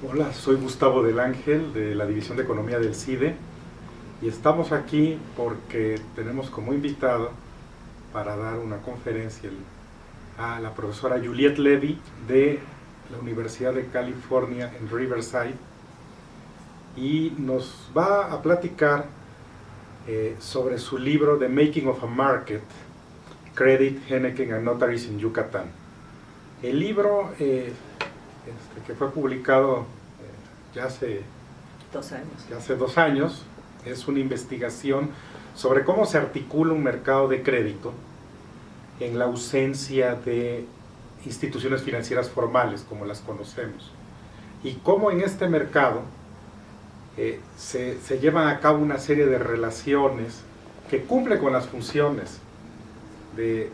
Hola, soy Gustavo del Ángel de la División de Economía del CIDE y estamos aquí porque tenemos como invitado para dar una conferencia a la profesora Juliette Levy de la Universidad de California en Riverside y nos va a platicar sobre su libro The Making of a Market, Credit, Heineken and Notaries in Yucatán. El libro que fue publicado ya hace 2 años, es una investigación sobre cómo se articula un mercado de crédito en la ausencia de instituciones financieras formales como las conocemos, y cómo en este mercado se llevan a cabo una serie de relaciones que cumplen con las funciones de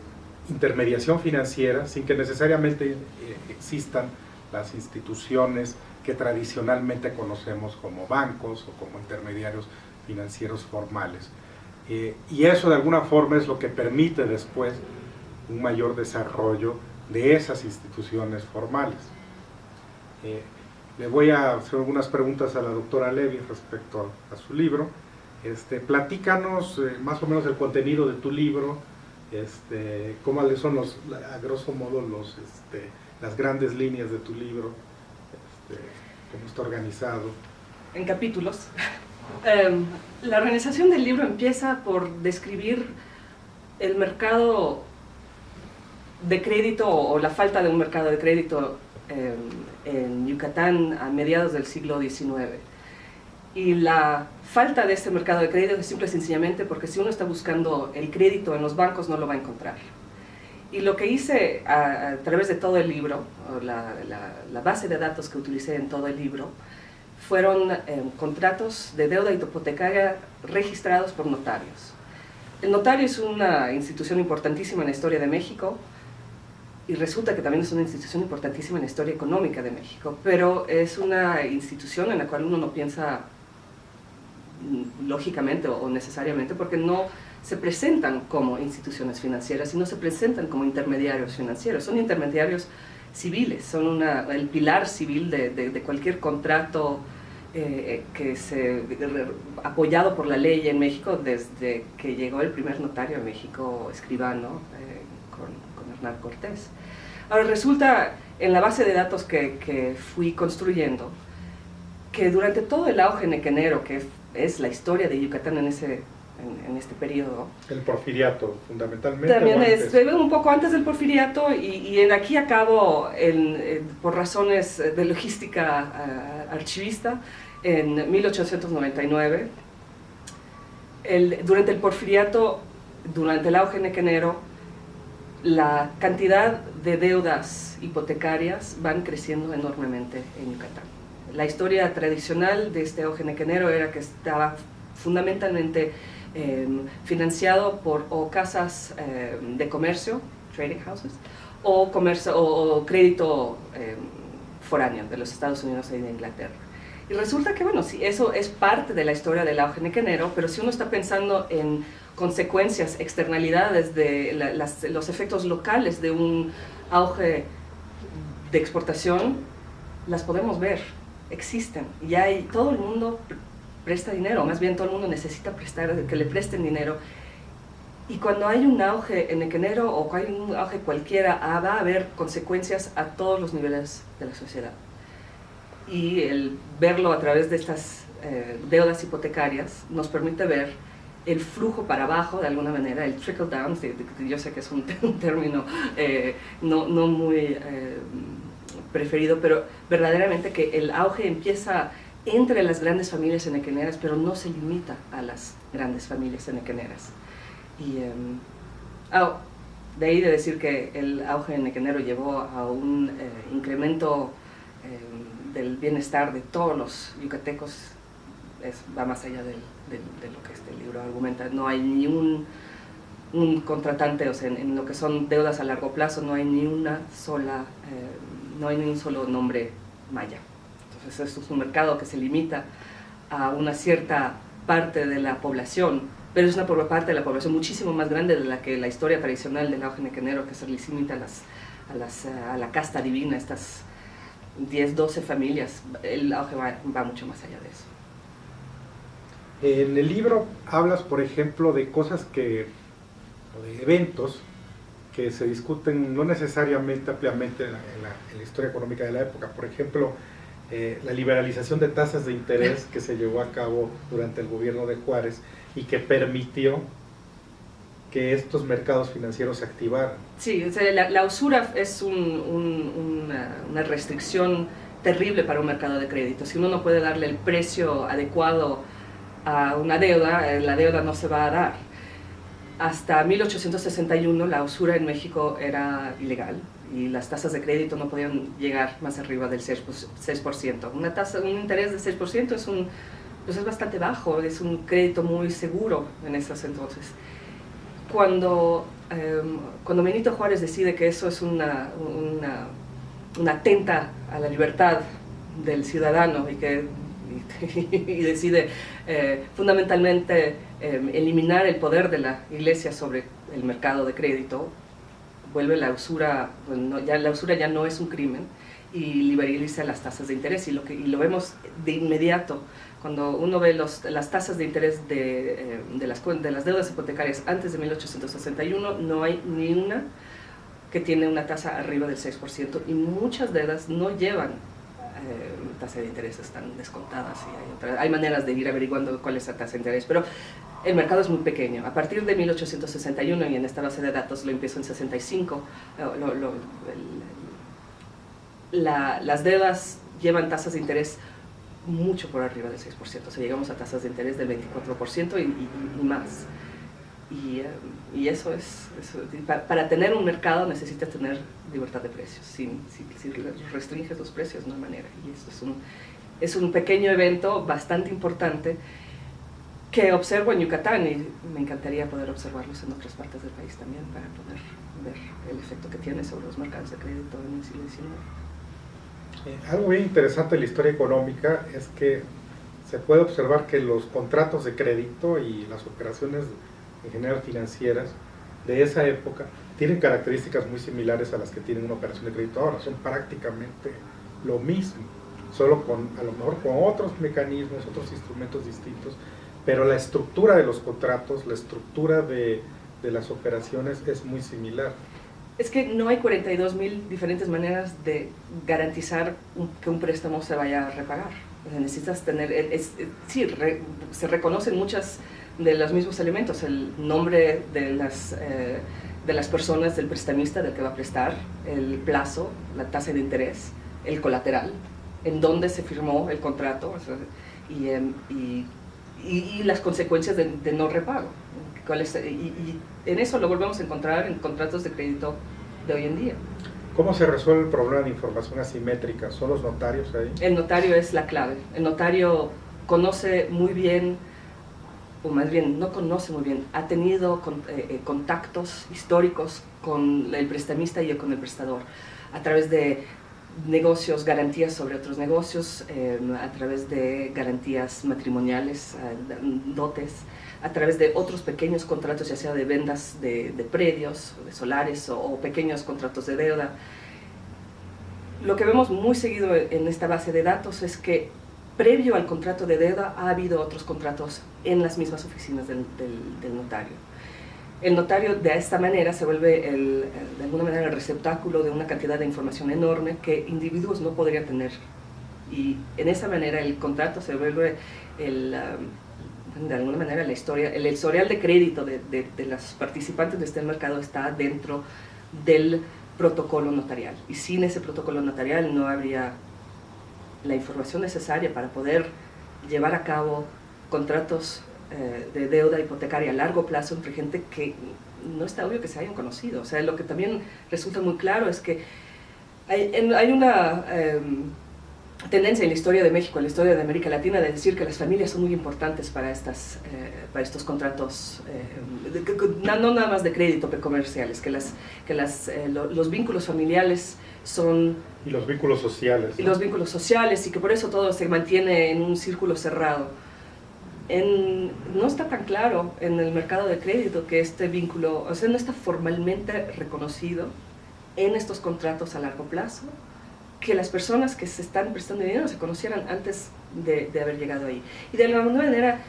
intermediación financiera sin que necesariamente existan las instituciones que tradicionalmente conocemos como bancos o como intermediarios financieros formales. Y eso de alguna forma es lo que permite después un mayor desarrollo de esas instituciones formales. Le voy a hacer algunas preguntas a la doctora Levy respecto a su libro. Platícanos más o menos el contenido de tu libro, cuáles son a grosso modo las grandes líneas de tu libro, cómo está organizado. En capítulos. La organización del libro empieza por describir el mercado de crédito o la falta de un mercado de crédito en Yucatán a mediados del siglo XIX. Y la falta de este mercado de crédito es simple y sencillamente porque si uno está buscando el crédito en los bancos no lo va a encontrar. Y lo que hice a través de todo el libro, la base de datos que utilicé en todo el libro, fueron contratos de deuda hipotecaria registrados por notarios. El notario es una institución importantísima en la historia de México, y resulta que también es una institución importantísima en la historia económica de México, pero es una institución en la cual uno no piensa lógicamente o necesariamente, porque no se presentan como instituciones financieras, sino se presentan como intermediarios financieros. Son intermediarios civiles, son el pilar civil de cualquier contrato apoyado por la ley en México desde que llegó el primer notario a México, escribano, con Hernán Cortés. Ahora resulta, en la base de datos que fui construyendo, que durante todo el auge nequenero, que es la historia de Yucatán en este periodo. El porfiriato, fundamentalmente. También un poco antes del porfiriato, y aquí acabo, por razones de logística archivista, en 1899. Durante el porfiriato, durante el auge nequenero, la cantidad de deudas hipotecarias van creciendo enormemente en Yucatán. La historia tradicional de este auge nequenero era que estaba fundamentalmente financiado por casas de comercio, trading houses, o crédito foráneo de los Estados Unidos y de Inglaterra. Y resulta que, bueno, sí, eso es parte de la historia del auge nequenero, pero si uno está pensando en consecuencias, externalidades de los efectos locales de un auge de exportación, las podemos ver, existen, y todo el mundo presta dinero, más bien todo el mundo necesita que le presten dinero, y cuando hay un auge nequenero o cuando hay un auge cualquiera, va a haber consecuencias a todos los niveles de la sociedad. Y el verlo a través de estas deudas hipotecarias nos permite ver el flujo para abajo, de alguna manera, el trickle down, yo sé que es un término no muy preferido, pero verdaderamente que el auge empieza entre las grandes familias enequeneras, pero no se limita a las grandes familias enequeneras. Y de ahí de decir que el auge enequenero llevó a un incremento del bienestar de todos los yucatecos, va más allá de lo que este libro argumenta. No hay ni un contratante, o sea, en lo que son deudas a largo plazo, no hay ni un solo nombre maya. Entonces esto es un mercado que se limita a una cierta parte de la población, pero es una parte de la población muchísimo más grande de la que la historia tradicional del auge nequenero, que se limita a la casta divina, estas 10, 12 familias. El auge va mucho más allá de eso. En el libro hablas, por ejemplo, de cosas o de eventos que se discuten no necesariamente ampliamente en la historia económica de la época. Por ejemplo, la liberalización de tasas de interés que se llevó a cabo durante el gobierno de Juárez y que permitió que estos mercados financieros se activaran. Sí, o sea, la usura es una restricción terrible para un mercado de crédito. Si uno no puede darle el precio adecuado a una deuda, la deuda no se va a dar. Hasta 1861 la usura en México era ilegal y las tasas de crédito no podían llegar más arriba del 6%. Un interés de 6% pues es bastante bajo, es un crédito muy seguro en esos entonces. Cuando Benito Juárez decide que eso es una atenta a la libertad del ciudadano y decide fundamentalmente eliminar el poder de la Iglesia sobre el mercado de crédito, vuelve la usura, la usura ya no es un crimen y liberaliza las tasas de interés, y lo vemos de inmediato. Cuando uno ve las tasas de interés de las deudas hipotecarias antes de 1861, no hay ni una que tiene una tasa arriba del 6%, y muchas deudas no llevan tasas de interés, están descontadas, y hay maneras de ir averiguando cuál es la tasa de interés, pero el mercado es muy pequeño. A partir de 1861, y en esta base de datos lo empiezo en 65, las deudas llevan tasas de interés mucho por arriba del 6%, o sea, llegamos a tasas de interés del 24% y más. Y eso para tener un mercado necesitas tener libertad de precios. Si restringes los precios, no hay manera. Y eso es un pequeño evento bastante importante que observo en Yucatán, y me encantaría poder observarlos en otras partes del país también para poder ver el efecto que tiene sobre los mercados de crédito en el siglo XIX. Algo bien interesante de la historia económica es que se puede observar que los contratos de crédito y las operaciones en general financieras de esa época tienen características muy similares a las que tienen una operación de crédito ahora. Son prácticamente lo mismo, solo a lo mejor con otros mecanismos, otros instrumentos distintos, pero la estructura de los contratos, la estructura de las operaciones es muy similar. Es que no hay 42.000 diferentes maneras de garantizar que un préstamo se vaya a repagar. O sea, necesitas tener, se reconocen muchas de los mismos elementos: el nombre de las personas, del prestamista, del que va a prestar, el plazo, la tasa de interés, el colateral, en dónde se firmó el contrato, o sea, y las consecuencias de no repago. Y en eso lo volvemos a encontrar en contratos de crédito de hoy en día. ¿Cómo se resuelve el problema de información asimétrica? ¿Son los notarios ahí? El notario es la clave. El notario conoce muy bien, o más bien no conoce muy bien, ha tenido contactos históricos con el prestamista y con el prestador, a través de negocios, garantías sobre otros negocios, a través de garantías matrimoniales, dotes, a través de otros pequeños contratos, ya sea de ventas de predios, de solares, o pequeños contratos de deuda. Lo que vemos muy seguido en esta base de datos es que previo al contrato de deuda ha habido otros contratos en las mismas oficinas del notario. El notario de esta manera se vuelve de alguna manera el receptáculo de una cantidad de información enorme que individuos no podrían tener, y en esa manera el contrato se vuelve de alguna manera el historial de crédito de los participantes de este mercado está dentro del protocolo notarial, y sin ese protocolo notarial no habría la información necesaria para poder llevar a cabo contratos de deuda hipotecaria a largo plazo entre gente que no está obvio que se hayan conocido. O sea, lo que también resulta muy claro es que hay una tendencia en la historia de México, en la historia de América Latina, de decir que las familias son muy importantes para estos contratos, no nada más de crédito, pero comerciales, que los vínculos familiares son... Y los vínculos sociales. Y los vínculos sociales, y que por eso todo se mantiene en un círculo cerrado. No está tan claro en el mercado de crédito que este vínculo, o sea, no está formalmente reconocido en estos contratos a largo plazo, que las personas que se están prestando dinero se conocieran antes de haber llegado ahí. Y de alguna manera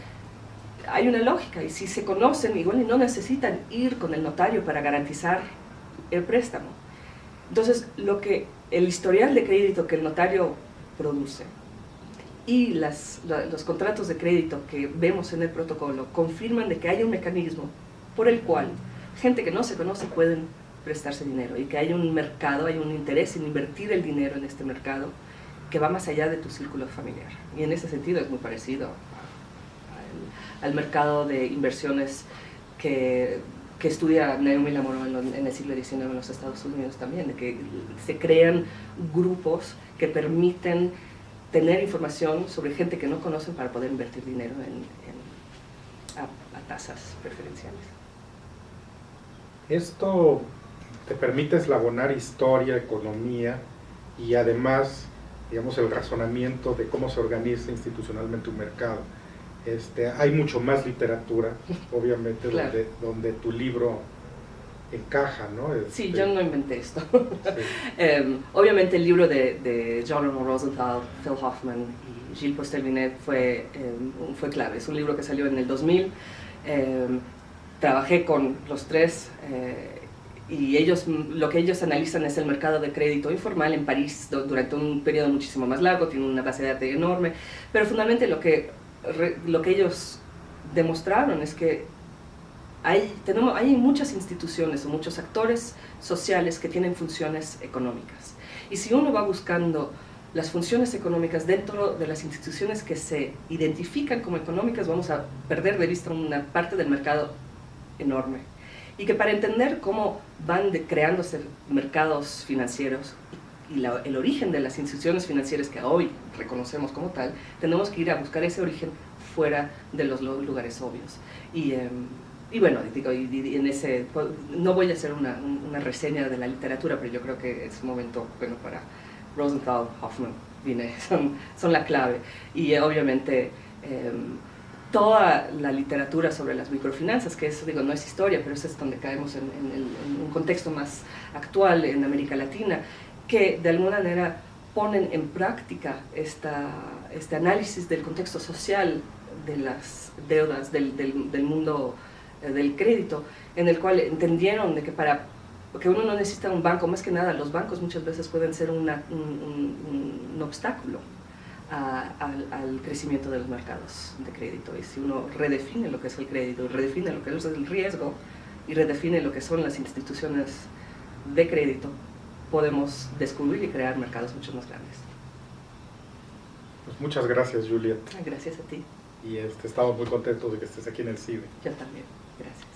hay una lógica, y si se conocen, igual y no necesitan ir con el notario para garantizar el préstamo. Entonces, el historial de crédito que el notario produce y los contratos de crédito que vemos en el protocolo confirman de que hay un mecanismo por el cual gente que no se conoce pueden prestarse dinero, y que hay un mercado, hay un interés en invertir el dinero en este mercado que va más allá de tu círculo familiar. Y en ese sentido es muy parecido al mercado de inversiones que estudia Naomi Lamoro en el siglo XIX en los Estados Unidos también, de que se crean grupos que permiten tener información sobre gente que no conocen para poder invertir dinero a tasas preferenciales. Esto te permite eslabonar historia, economía y además, digamos, el razonamiento de cómo se organiza institucionalmente un mercado. Hay mucho más literatura, obviamente, claro, donde tu libro encaja, ¿no? Sí, yo no inventé esto. Sí. Obviamente el libro de John Rosenthal, Phil Hoffman y Gilles Postel-Binet fue clave. Es un libro que salió en el 2000. Trabajé con los tres y lo que ellos analizan es el mercado de crédito informal en París durante un periodo muchísimo más largo, tiene una base de datos enorme, pero fundamentalmente lo que ellos demostraron es que hay muchas instituciones o muchos actores sociales que tienen funciones económicas. Y si uno va buscando las funciones económicas dentro de las instituciones que se identifican como económicas, vamos a perder de vista una parte del mercado enorme. Y que para entender cómo van creándose mercados financieros y el origen de las instituciones financieras que hoy reconocemos como tal, tenemos que ir a buscar ese origen fuera de los lugares obvios. Y bueno, digo, en ese, no voy a hacer una reseña de la literatura, pero yo creo que es un momento bueno para Rosenthal, Hoffman, Binet, son la clave. Y obviamente toda la literatura sobre las microfinanzas, que eso, digo, no es historia, pero eso es donde caemos en un contexto más actual en América Latina, que de alguna manera ponen en práctica este análisis del contexto social de las deudas del mundo del crédito, en el cual entendieron de que uno no necesita un banco, más que nada los bancos muchas veces pueden ser un obstáculo al crecimiento de los mercados de crédito. Y si uno redefine lo que es el crédito, redefine lo que es el riesgo y redefine lo que son las instituciones de crédito, podemos descubrir y crear mercados mucho más grandes. Pues muchas gracias, Juliet. Gracias a ti. Y estamos muy contentos de que estés aquí en el CIDE. Yo también. Gracias.